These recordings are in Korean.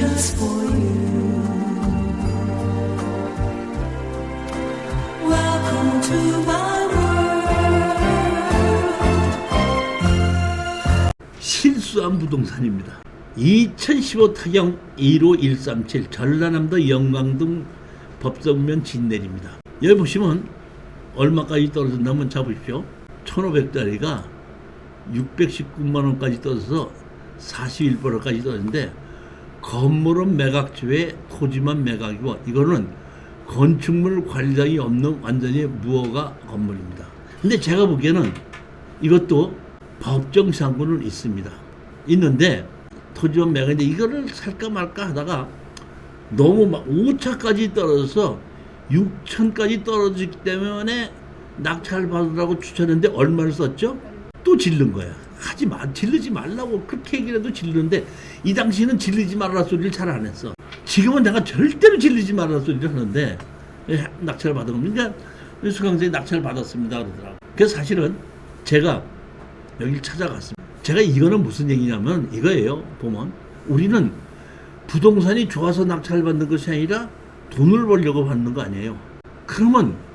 just for you. Welcome to my world. 실수한 부동산입니다. 2015 타경 15137 전라남도 영광동 법성면 진내리입니다. 여기 보시면 얼마까지 떨어진다면 잡으십시오. 1,500짜리가 619만원까지 떨어져서 41%까지 떨어지는데, 건물은 매각지에 토지만 매각이고, 이거는 건축물 관리장이 없는 완전히 무허가 건물입니다. 근데 제가 보기에는 이것도 법정 상고는 있습니다. 있는데 토지만 매각인데 이거를 살까 말까 하다가 너무 막 5차까지 떨어져서 6천까지 떨어지기 때문에 낙찰 받으라고 추천했는데 얼마를 썼죠? 또 질른 거야. 하지 마, 질르지 말라고 그렇게 얘기를 해도 질르는데, 이 당시는 질르지 말라 소리를 잘 안 했어. 지금은 내가 절대로 질르지 말라 소리를 하는데, 낙찰 받은 겁니다. 그러니까 수강생이 낙찰 받았습니다 그러더라고. 그래서 사실은 제가 여기를 찾아갔습니다. 제가 이거는 무슨 얘기냐면 이거예요. 보면 우리는 부동산이 좋아서 낙찰 받는 것이 아니라 돈을 벌려고 받는 거 아니에요. 그러면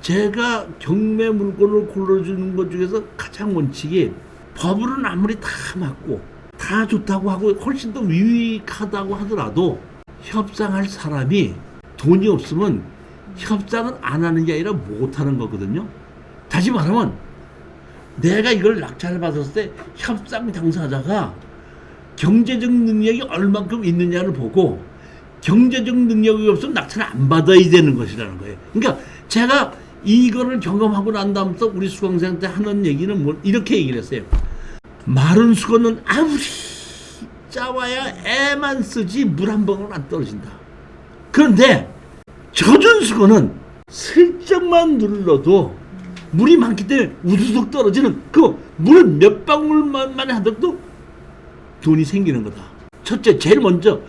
제가 경매 물건을 골라주는 것 중에서 가장 원칙이, 법으로는 아무리 다 맞고 다 좋다고 하고 훨씬 더 유익하다고 하더라도 협상할 사람이 돈이 없으면 협상은 안 하는 게 아니라 못 하는 거거든요. 다시 말하면 내가 이걸 낙찰을 받았을 때 협상 당사자가 경제적 능력이 얼만큼 있느냐를 보고, 경제적 능력이 없으면 낙찰을 안 받아야 되는 것이라는 거예요. 그러니까 제가 이거를 경험하고 난 다음부터 우리 수강생한테 하는 얘기는 뭐 이렇게 얘기를 했어요. 마른 수건은 아무리 짜와야 애만 쓰지 물 한 방울 안 떨어진다. 그런데 젖은 수건은 슬쩍만 눌러도 물이 많기 때문에 우두둑 떨어지는 그 물 몇 방울만 하더라도 돈이 생기는 거다. 첫째, 제일 먼저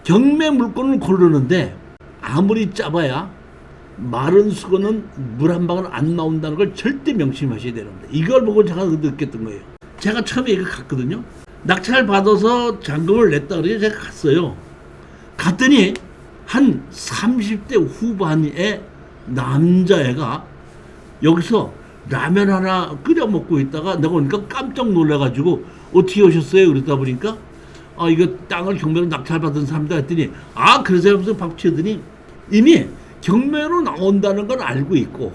경매 물건을 고르는데 아무리 짜봐야 마른 수건은 물 한 방울 안 나온다는 걸 절대 명심하셔야 되는데, 이걸 보고 제가 느꼈던 거예요. 제가 처음에 이거 갔거든요. 낙찰 받아서 잔금을 냈다 그래서 제가 갔어요. 갔더니 한 30대 후반의 남자애가 여기서 라면 하나 끓여 먹고 있다가 내가 오니까 깜짝 놀라가지고 어떻게 오셨어요? 그러다 보니까 이거 땅을 경매로 낙찰 받은 사람이다 했더니, 그래서 하면서 박치더니 이미 경매로 나온다는 걸 알고 있고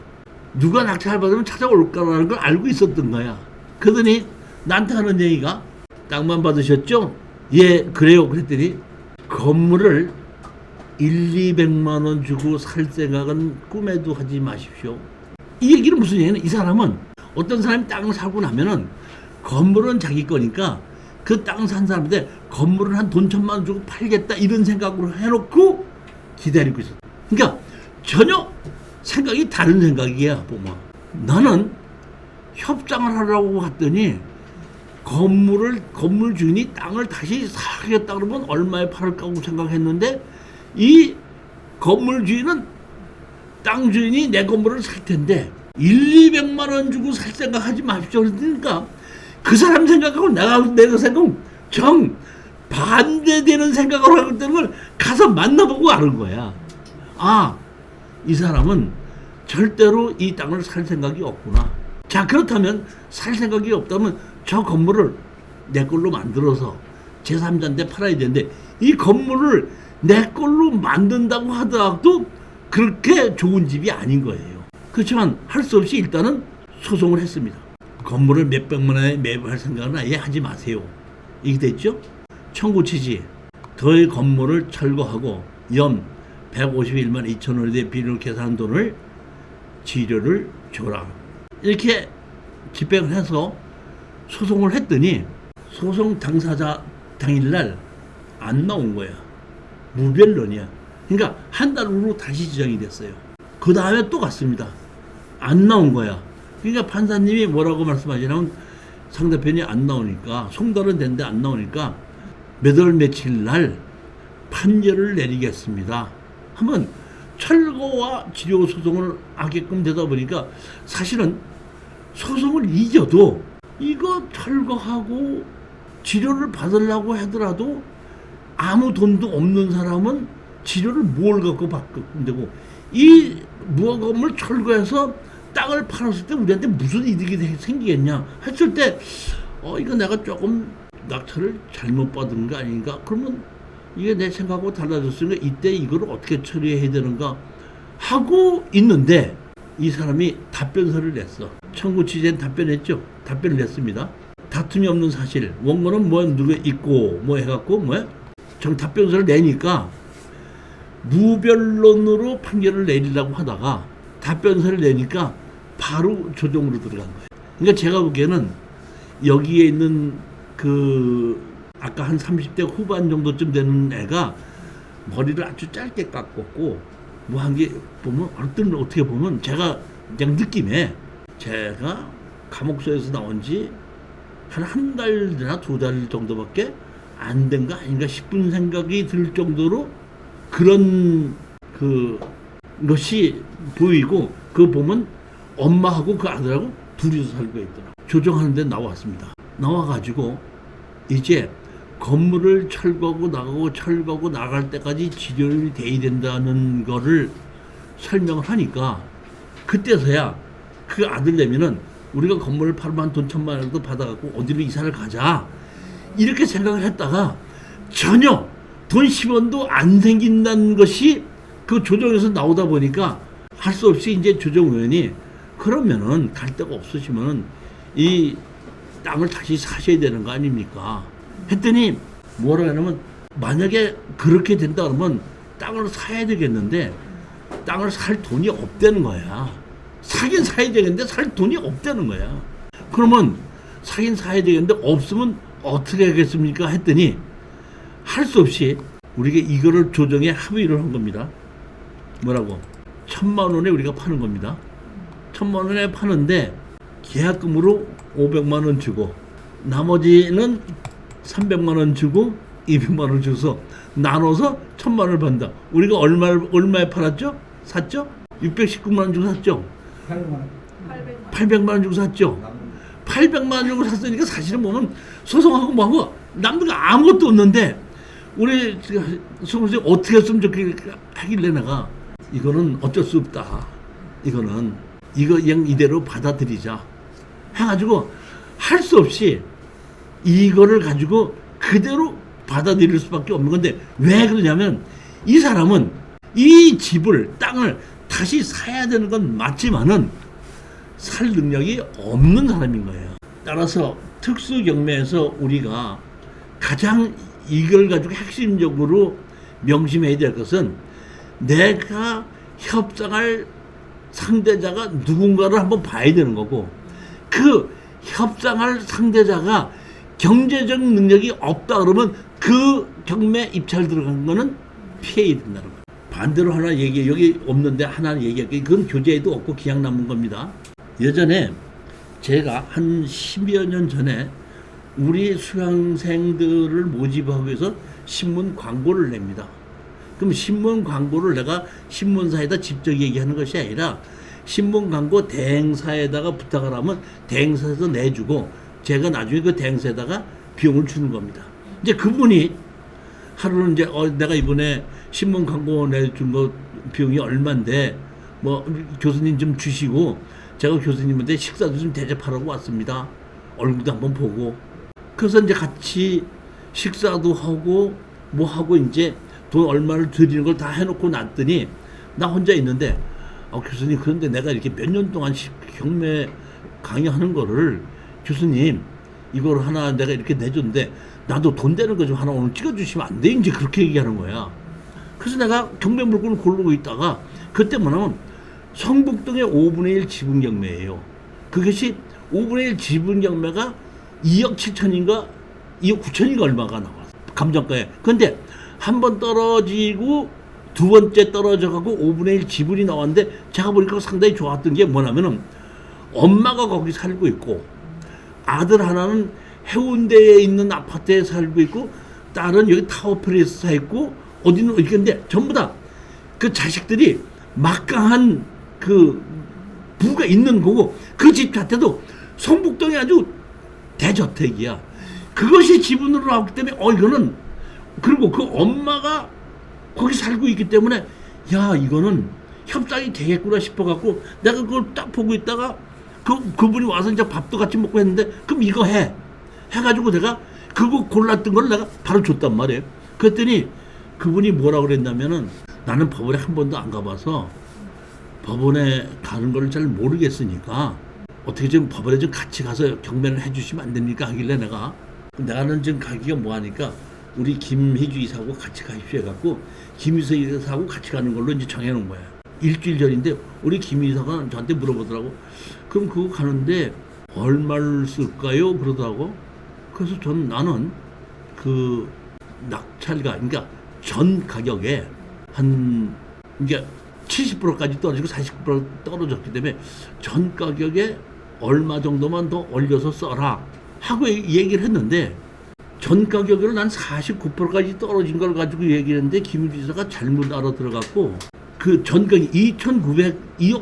누가 낙찰 받으면 찾아올 거라는 걸 알고 있었던 거야. 그러더니 나한테 하는 얘기가, 땅만 받으셨죠? 예, 그래요. 그랬더니 건물을 100~200만 원 주고 살 생각은 꿈에도 하지 마십시오. 이 얘기는 무슨 얘기냐면, 이 사람은 어떤 사람이 땅을 사고 나면은 건물은 자기 거니까 그 땅 산 사람한테 건물을 한 돈 1,000만 원 주고 팔겠다 이런 생각으로 해놓고 기다리고 있어. 그러니까 전혀 생각이 다른 생각이야. 보면 나는 협상을 하려고 갔더니 건물 주인이 땅을 다시 사겠다 그러면 얼마에 팔을까 생각했는데, 이 건물 주인은 땅 주인이 내 건물을 살 텐데 100~200만 원 주고 살 생각 하지 마십시오. 그러니까 그 사람 생각하고 내가 생각하고 정 반대되는 생각을 하고 있다는 걸 가서 만나보고 아는 거야. 이 사람은 절대로 이 땅을 살 생각이 없구나. 자, 그렇다면 살 생각이 없다면 저 건물을 내 걸로 만들어서 제3자한테 팔아야 되는데, 이 건물을 내 걸로 만든다고 하더라도 그렇게 좋은 집이 아닌 거예요. 그렇지만 할 수 없이 일단은 소송을 했습니다. 건물을 몇백만 원에 매입할 생각은 아예 하지 마세요. 이게 됐죠? 청구 취지, 너의 건물을 철거하고 연 151만 2천 원에 대해 비율을 계산한 돈을 지료를 줘라. 이렇게 집행을 해서 소송을 했더니 소송 당사자 당일날 안 나온 거야. 무변론이야. 그러니까 한 달 후로 다시 지정이 됐어요. 그 다음에 또 갔습니다. 안 나온 거야. 그러니까 판사님이 뭐라고 말씀하시냐면, 상대편이 안 나오니까, 송달은 됐는데 안 나오니까 몇 월 며칠 날 판결을 내리겠습니다 하면 철거와 지료 소송을 하게끔 되다 보니까, 사실은 소송을 이겨도 이거 철거하고 지료를 받으려고 하더라도 아무 돈도 없는 사람은 치료를 뭘 갖고 받면 되고, 이 무허가 건물 철거해서 땅을 팔았을 때 우리한테 무슨 이득이 생기겠냐 했을 때 이거 내가 조금 낙찰을 잘못 받은 거 아닌가, 그러면 이게 내 생각하고 달라졌으니까 이때 이걸 어떻게 처리해야 되는가 하고 있는데, 이 사람이 답변서를 냈어. 청구 취재는 답변했죠. 답변을 냈습니다. 다툼이 없는 사실, 원고는 뭐 누구 있고 뭐 해갖고 답변서를 내니까 무변론으로 판결을 내리려고 하다가 답변서를 내니까 바로 조정으로 들어간 거예요. 그러니까 제가 보기에는 여기에 있는 아까 한 30대 후반 정도쯤 되는 애가 머리를 아주 짧게 깎았고 뭐 한 게 보면 어떻게 보면 제가 그냥 느낌에 제가 감옥소에서 나온 지 한 달이나 2달 정도밖에 안 된 거 아닌가 싶은 생각이 들 정도로 그런 것이 보이고, 그거 보면 엄마하고 그 아들하고 둘이서 살고 있더라고요. 조정하는데 나왔습니다. 나와가지고 이제 건물을 철거하고 나갈 때까지 지정이 돼야 된다는 거를 설명을 하니까, 그때서야 그 아들내미는 우리가 건물을 팔면 돈 1,000만 원도 받아갖고 어디로 이사를 가자 이렇게 생각을 했다가 전혀 돈 10원도 안 생긴다는 것이 그 조정에서 나오다 보니까 할 수 없이 이제 조정의원이 그러면은 갈 데가 없으시면은 이 땅을 다시 사셔야 되는 거 아닙니까? 했더니 뭐라 하냐면, 만약에 그렇게 된다 그러면 땅을 사야 되겠는데 땅을 살 돈이 없다는 거야. 사긴 사야 되겠는데 살 돈이 없다는 거야. 그러면 사긴 사야 되겠는데 없으면 어떻게 하겠습니까? 했더니 할 수 없이 우리가 이거를 조정에 합의를 한 겁니다. 뭐라고? 1,000만 원에 우리가 파는 겁니다. 1,000만 원에 파는데 계약금으로 500만 원 주고 나머지는 300만 원 주고 200만 원 줘서 나눠서 1,000만 원을 받는다. 우리가 얼마에 팔았죠? 샀죠? 619만 원 주고 샀죠? 800만 원 주고 샀죠? 800만 원 주고 샀으니까 사실은 보면 소송하고 뭐하고 남들가 아무것도 없는데 우리 소송을 어떻게 했으면 좋겠다 하길래 내가 이거는 어쩔 수 없다. 이거 그냥 이대로 받아들이자 해가지고 할 수 없이 이거를 가지고 그대로 받아들일 수밖에 없는 건데, 왜 그러냐면 이 사람은 이 땅을 다시 사야 되는 건 맞지만은 살 능력이 없는 사람인 거예요. 따라서 특수경매에서 우리가 가장 이걸 가지고 핵심적으로 명심해야 될 것은, 내가 협상할 상대자가 누군가를 한번 봐야 되는 거고, 그 협상할 상대자가 경제적 능력이 없다 그러면 그 경매 입찰 들어간 거는 피해야 된다는 거예요. 반대로 하나 여기 없는데 하나 얘기할게요. 그건 교재에도 없고 그냥 남은 겁니다. 예전에 제가 한 10여 년 전에 우리 수강생들을 모집하기 위해서 신문 광고를 냅니다. 그럼 신문 광고를 내가 신문사에다 직접 얘기하는 것이 아니라 신문 광고 대행사에다가 부탁을 하면 대행사에서 내주고 제가 나중에 그 대행사에다가 비용을 주는 겁니다. 이제 그분이 하루는 이제 내가 이번에 신문 광고 내준 거 비용이 얼마인데 뭐 교수님 좀 주시고 제가 교수님한테 식사도 좀 대접하라고 왔습니다. 얼굴도 한번 보고. 그래서 이제 같이 식사도 하고 뭐 하고 이제 돈 얼마를 드리는 걸 다 해놓고 났더니 나 혼자 있는데 교수님, 그런데 내가 이렇게 몇 년 동안 경매 강의하는 거를 교수님 이걸 하나 내가 이렇게 내줬는데 나도 돈 되는 거 좀 하나 오늘 찍어주시면 안 돼? 이제 그렇게 얘기하는 거야. 그래서 내가 경매 물건을 고르고 있다가 그때 뭐냐면 성북동의 5분의 1 지분 경매예요. 그것이 5분의 1 지분 경매가 2억 7천인가 2억 9천인가 얼마가 나왔어. 감정가에. 근데 한 번 떨어지고 두 번째 떨어져가고 5분의 1 지분이 나왔는데 제가 보니까 상당히 좋았던 게 뭐냐면은 엄마가 거기 살고 있고 아들 하나는 해운대에 있는 아파트에 살고 있고 딸은 여기 타워플레이스 살고 어디는 어디 있는데 전부 다 그 자식들이 막강한 그 부가 있는 거고 그 집 자체도 성북동이 아주 대저택이야. 그것이 지분으로 나왔기 때문에 이거는 그리고 그 엄마가 거기 살고 있기 때문에 야 이거는 협상이 되겠구나 싶어갖고 내가 그걸 딱 보고 있다가 그분이 와서 이제 밥도 같이 먹고 했는데 그럼 이거 해가지고 내가 그거 골랐던 걸 내가 바로 줬단 말이에요. 그랬더니 그분이 뭐라고 그랬냐면은 나는 법원에 한 번도 안 가봐서 법원에 가는 걸 잘 모르겠으니까 어떻게 좀 법원에 좀 같이 가서 경매를 해주시면 안 됩니까 하길래 내가는 지금 가기가 뭐하니까 우리 김희주 이사하고 같이 가십시오 해갖고 김희주 이사하고 같이 가는 걸로 이제 정해놓은 거야. 일주일 전인데 우리 김 이사가 저한테 물어보더라고. 그럼 그거 가는데 얼마를 쓸까요? 그러더라고. 그래서 나는 그 낙찰가 그러니까 전 가격에 한 이게 70%까지 떨어지고 40% 떨어졌기 때문에 전 가격에 얼마 정도만 더 올려서 써라 하고 얘기를 했는데 전 가격으로 난 49%까지 떨어진 걸 가지고 얘기를 했는데 김 지사가 잘못 알아들어갖고 그 전 가격 2억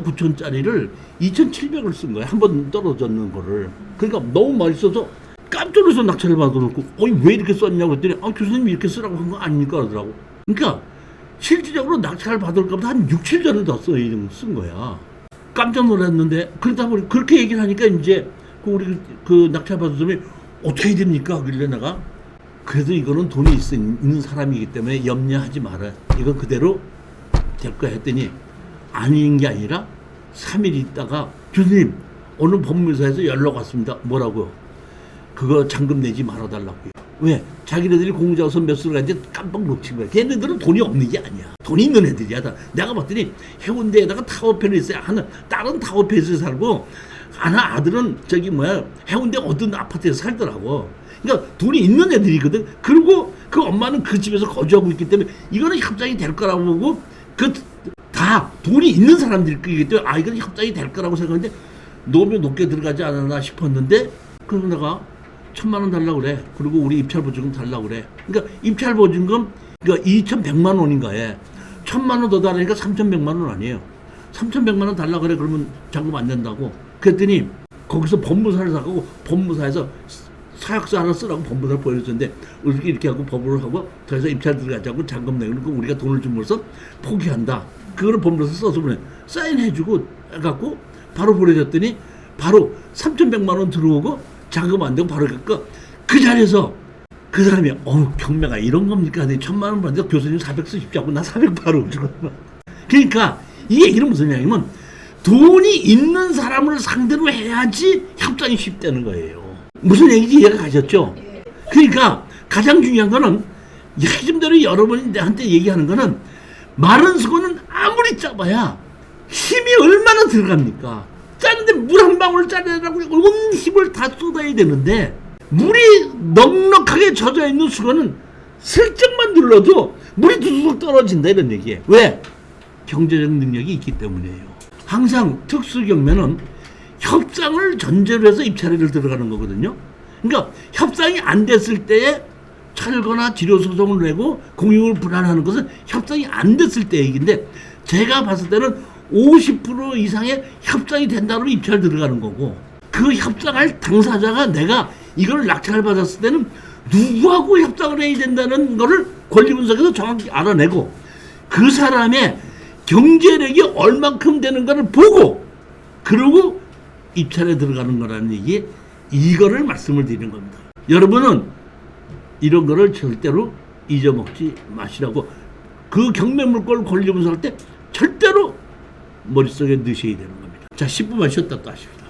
9천짜리를 2,700을 쓴 거야. 한 번 떨어졌는 거를. 그러니까 너무 많이 써서 깜짝 놀라서 낙찰을 받아놓고 왜 이렇게 썼냐고 했더니 교수님이 이렇게 쓰라고 한 거 아닙니까? 그러더라고. 그러니까 실질적으로 낙찰을 받을 것보다 한 6, 7전을 더 쓴 거야. 깜짝 놀랐는데 그러다 보니 그렇게 얘기를 하니까 이제 우리 그 낙찰 받은 사람이 어떻게 해야 됩니까? 그러길래 내가 그래도 이거는 돈이 있는 사람이기 때문에 염려하지 마라. 이거 그대로 될 거야 했더니 아닌 게 아니라 3일 있다가 교수님 오늘 법무사에서 연락 왔습니다. 뭐라고요? 그거 잔금 내지 말아달라고요. 왜? 자기네들이 공자서 몇 수를 갔는데 깜빡 놓친 거야. 걔네들은 돈이 없는 게 아니야. 돈이 있는 애들이야. 내가 봤더니 해운대에다가 타워편에 있어요. 다른 타워편에서 살고 하나 아들은 해운대 어떤 아파트에서 살더라고. 그러니까 돈이 있는 애들이거든. 그리고 그 엄마는 그 집에서 거주하고 있기 때문에 이거는 협상이 될 거라고 보고 다 돈이 있는 사람들이기 때문에 이건 협상이 될 거라고 생각했는데 너무 높게 들어가지 않았나 싶었는데 그래서 내가 1,000만 원 달라고 그래. 그리고 우리 입찰보증금 달라고 그래. 그러니까 입찰보증금 2,100만 원인가에 1,000만 원 더 달라니까 3,100만 원 아니에요. 3,100만 원 달라고 그래. 그러면 잔금 안 된다고. 그랬더니 거기서 법무사를 사고 법무사에서 사약서 하나 쓰라고 법무사를 보여줬는데 이렇게 하고 법으로 하고 더 이상 입찰 들어가자고 잔금 내고 그러니까 우리가 돈을 주면서 포기한다. 그거를 법무사 써서 보내. 사인해주고 해갖고 바로 보내줬더니 바로 3,100만 원 들어오고 잔금 안 되고 바로 그 자리에서 그 사람이 경매가 이런 겁니까? 1,000만 원 받는데 교수님 400 쓰십시오. 나 400 바로 주고. 그러니까 이 얘기는 무슨 얘기냐면 돈이 있는 사람을 상대로 해야지 협상이 쉽다는 거예요. 무슨 얘기인지 이해가 가셨죠? 그러니까 가장 중요한 거는 지금대로 여러분이 나한테 얘기하는 거는 마른 수건은 아무리 짜봐야 힘이 얼마나 들어갑니까? 짜는데 물 한 방울 짜내라고 온 힘을 다 쏟아야 되는데 물이 넉넉하게 젖어 있는 수건은 슬쩍만 눌러도 물이 두둑 떨어진다 이런 얘기예요. 왜? 경제적 능력이 있기 때문이에요. 항상 특수경매는 협상을 전제로 해서 입찰을 들어가는 거거든요. 그러니까 협상이 안 됐을 때에 철거나 지료소송을 내고 공익을 불안하는 것은 협상이 안 됐을 때 얘기인데 제가 봤을 때는 50% 이상의 협상이 된다로 입찰 들어가는 거고 그 협상할 당사자가 내가 이걸 낙찰을 받았을 때는 누구하고 협상을 해야 된다는 거를 권리분석에서 정확히 알아내고 그 사람의 경제력이 얼만큼 되는가를 보고 그리고 입찰에 들어가는 거라는 얘기 이거를 말씀을 드리는 겁니다. 여러분은 이런 거를 절대로 잊어먹지 마시라고 그 경매물건 권리분석할 때 절대로 머릿속에 넣으셔야 되는 겁니다. 자 10분만 쉬었다 또 하십시다.